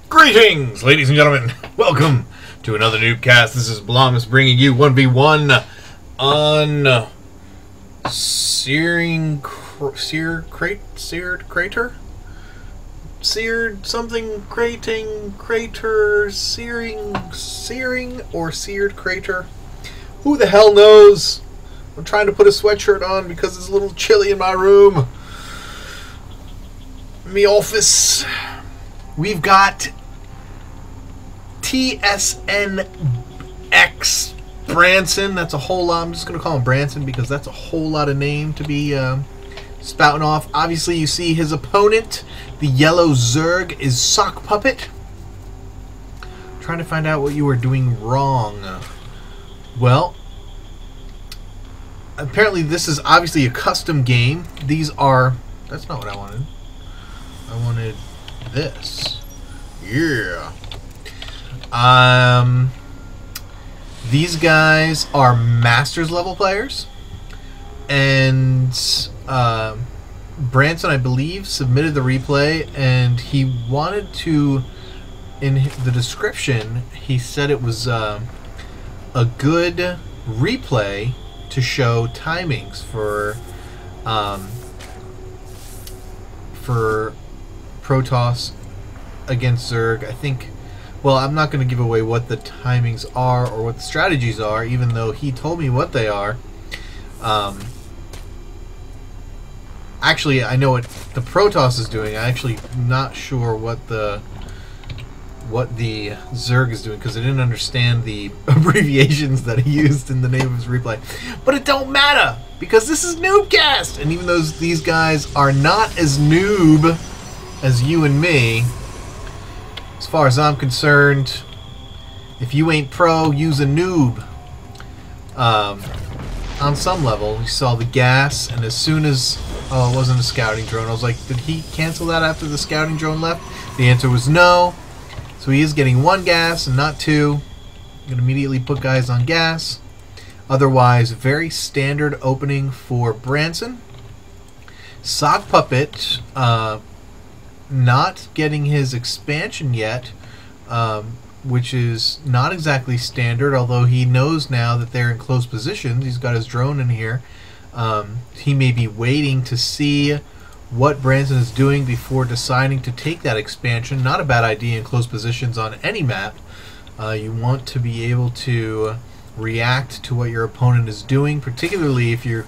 Greetings, ladies and gentlemen. Welcome to another NuubCast. This is Blomus bringing you 1v1 on seared crater? Seared something crater, searing or seared crater. Who the hell knows? I'm trying to put a sweatshirt on because it's a little chilly in my room. Me office. We've got TSNX Branson. That's a whole lot. I'm just going to call him Branson because that's a whole lot of name to be spouting off. Obviously, you see his opponent, the yellow Zerg, is Sock Puppet. I'm trying to find out what you are doing wrong. Well, apparently this is obviously a custom game. These are... That's not what I wanted. I wanted this. Yeah. These guys are Masters level players, and Branson, I believe, submitted the replay, and he wanted to, in the description, he said it was a good replay to show timings for Protoss against Zerg. I think, well, I'm not going to give away what the timings are or what the strategies are, even though he told me what they are. Actually, I know what the Protoss is doing. I'm actually not sure what the Zerg is doing because I didn't understand the abbreviations that he used in the name of his replay. But it don't matter because this is NuubCast, and even though these guys are not as noob as you and me, as far as I'm concerned, if you ain't pro, use a noob. On some level, you saw the gas, and as soon as... Oh, it wasn't a scouting drone. I was like, did he cancel that after the scouting drone left? The answer was no. So he is getting one gas and not two. I'm going to immediately put guys on gas. Otherwise, very standard opening for Branson. Sock Puppet... not getting his expansion yet, which is not exactly standard, although he knows now that they're in close positions. He's got his drone in here. He may be waiting to see what Branson is doing before deciding to take that expansion. Not a bad idea in close positions on any map. You want to be able to react to what your opponent is doing, particularly if you're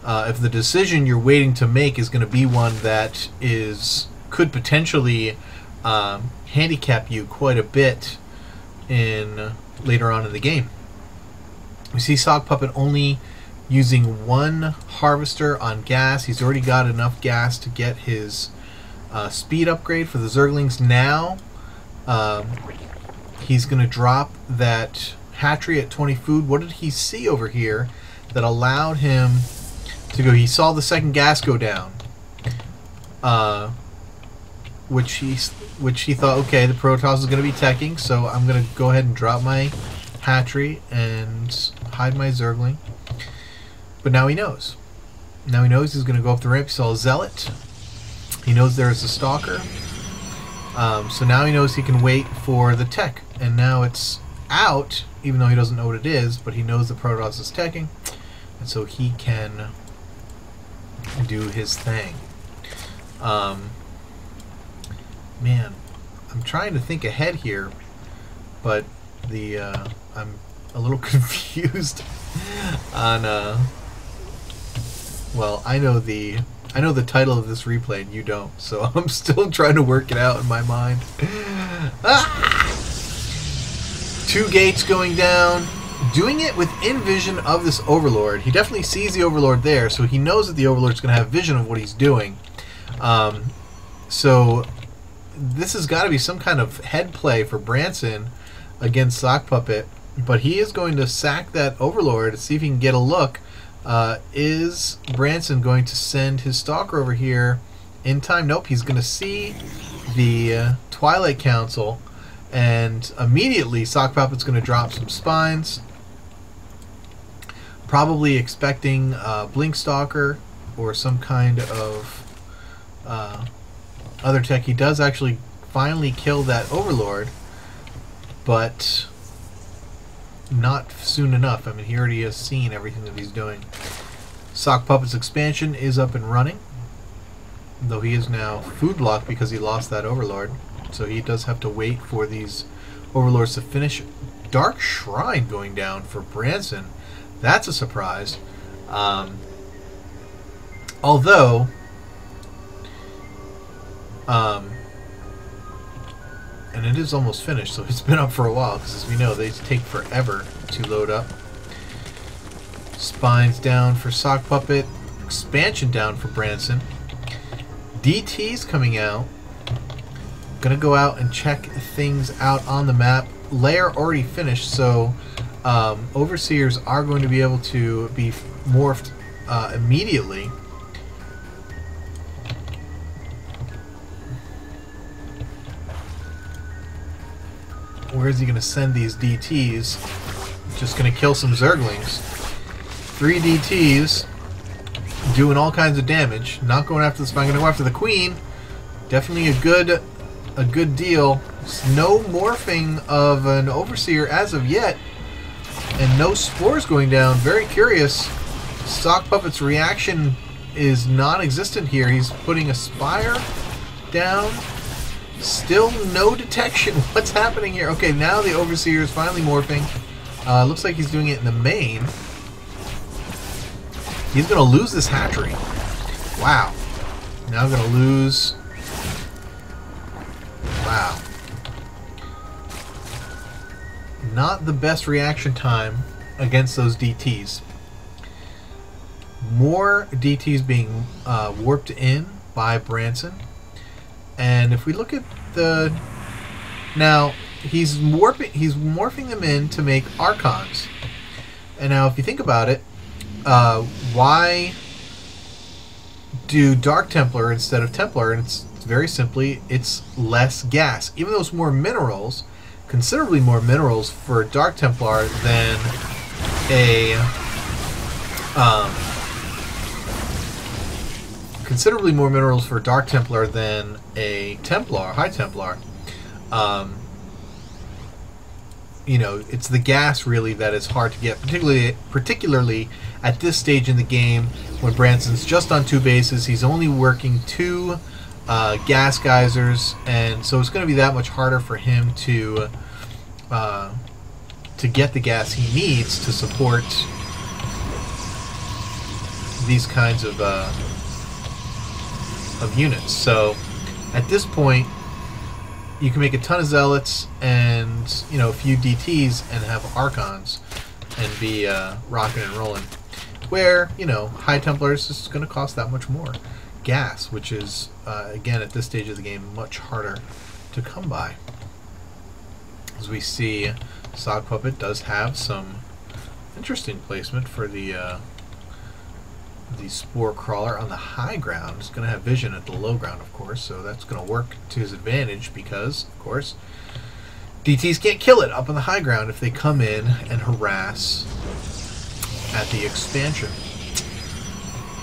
if the decision you're waiting to make is going to be one that could potentially handicap you quite a bit later on in the game. We see Sock Puppet only using one harvester on gas. He's already got enough gas to get his speed upgrade for the Zerglings. Now he's going to drop that hatchery at 20 food. What did he see over here that allowed him to go? He saw the second gas go down. Which he thought, okay, the Protoss is going to be teching, so I'm going to go ahead and drop my hatchery and hide my Zergling. But now he knows. Now he knows he's going to go up the ramp. He saw a Zealot. He knows there's a Stalker. So now he knows he can wait for the tech. And now it's out, even though he doesn't know what it is, but he knows the Protoss is teching. And so he can do his thing. Man, I'm trying to think ahead here, but I'm a little confused on well, I know the title of this replay and you don't, so I'm still trying to work it out in my mind. Ah! 2 gates going down, doing it within vision of this Overlord. He definitely sees the Overlord there, so he knows that the Overlord's going to have vision of what he's doing. So this has got to be some kind of head play for Branson against Sock Puppet, but he is going to sack that Overlord to see if he can get a look. Is Branson going to send his Stalker over here in time? Nope, he's going to see the Twilight Council, and immediately Sock Puppet's going to drop some spines, probably expecting Blink Stalker or some kind of other tech. He does actually finally kill that Overlord, but not soon enough. I mean, he already has seen everything that he's doing. Sock Puppet's expansion is up and running, though he is now food blocked because he lost that Overlord. So he does have to wait for these Overlords to finish. Dark Shrine going down for Branson. That's a surprise. Although, and it is almost finished, so it's been up for a while, because as we know, they take forever to load up. Spines down for Sock Puppet. Expansion down for Branson. DT's coming out. Gonna go out and check things out on the map. Lair already finished, so Overseers are going to be able to be morphed immediately. Where is he going to send these DTs? Just going to kill some Zerglings. 3 DTs doing all kinds of damage. Not going after the spine, going to go after the Queen. Definitely a good deal. No morphing of an Overseer as of yet, and no spores going down. Very curious. Sock Puppet's reaction is non-existent here. He's putting a Spire down. Still no detection. What's happening here? Okay, now the Overseer is finally morphing. Looks like he's doing it in the main. He's going to lose this hatchery. Wow. Now going to lose. Wow. Not the best reaction time against those DTs. More DTs being warped in by Branson. And if we look at the... Now, he's morphing them in to make Archons. And now, if you think about it, why do Dark Templar instead of Templar? And it's very simply, it's less gas. Even though it's more minerals, considerably more minerals for Dark Templar than a... considerably more minerals for Dark Templar than a Templar, High Templar. You know, it's the gas really that is hard to get, particularly at this stage in the game when Branson's just on 2 bases. He's only working 2 gas geysers, and so it's going to be that much harder for him to get the gas he needs to support these kinds of units. So at this point, you can make a ton of Zealots and, you know, a few DTs and have Archons and be rocking and rolling. Where, you know, High Templars is going to cost that much more gas, which is, again, at this stage of the game, much harder to come by. As we see, Sock Puppet does have some interesting placement for the Spore Crawler on the high ground. It's going to have vision at the low ground, of course, so that's going to work to his advantage because, of course, DTs can't kill it up on the high ground if they come in and harass at the expansion.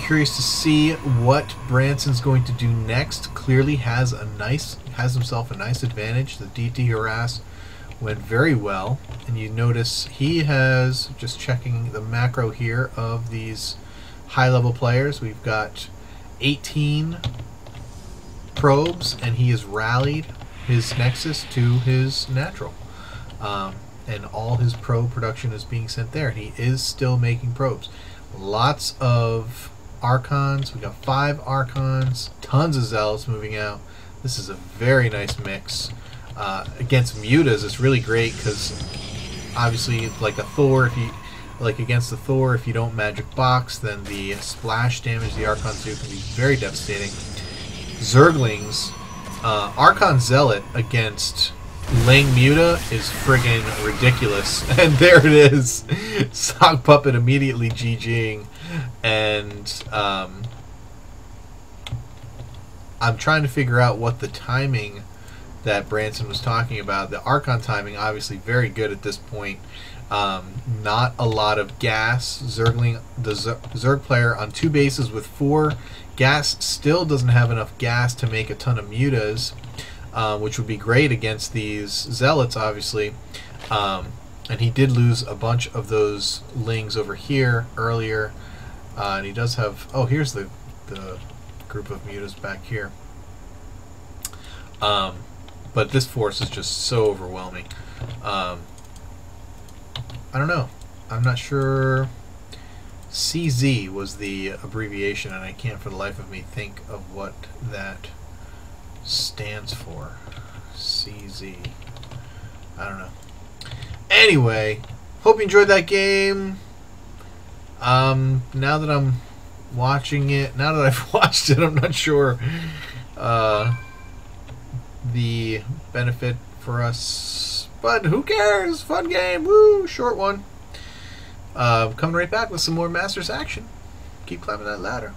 Curious to see what Branson's going to do next. Clearly has himself a nice advantage. The DT harass went very well, and you notice he has, just checking the macro here of these high-level players, we've got 18 probes, and he has rallied his Nexus to his natural. And all his probe production is being sent there. He is still making probes. Lots of Archons. We got 5 Archons, tons of Zealots moving out. This is a very nice mix. Against Mutas, it's really great because obviously, like a Thor, against the Thor, if you don't magic box, then the splash damage the Archons do can be very devastating. Zerglings, Archon Zealot against Lang Muta is friggin' ridiculous. And there it is. Sock Puppet immediately GGing. And I'm trying to figure out what the timing that Branson was talking about. The Archon timing, obviously very good at this point. Not a lot of gas. Zergling, the Zerg player on 2 bases with 4 gas still doesn't have enough gas to make a ton of mutas. which would be great against these zealots, obviously. And he did lose a bunch of those lings over here earlier. And he does have... Oh, here's the group of mutas back here. But this force is just so overwhelming. I don't know. I'm not sure... CZ was the abbreviation, and I can't for the life of me think of what that stands for. CZ. I don't know. Anyway, hope you enjoyed that game. Now that I'm watching it, now that I've watched it, I'm not sure the benefit for us, but who cares? Fun game. Woo! Short one. Coming right back with some more Masters action. Keep climbing that ladder.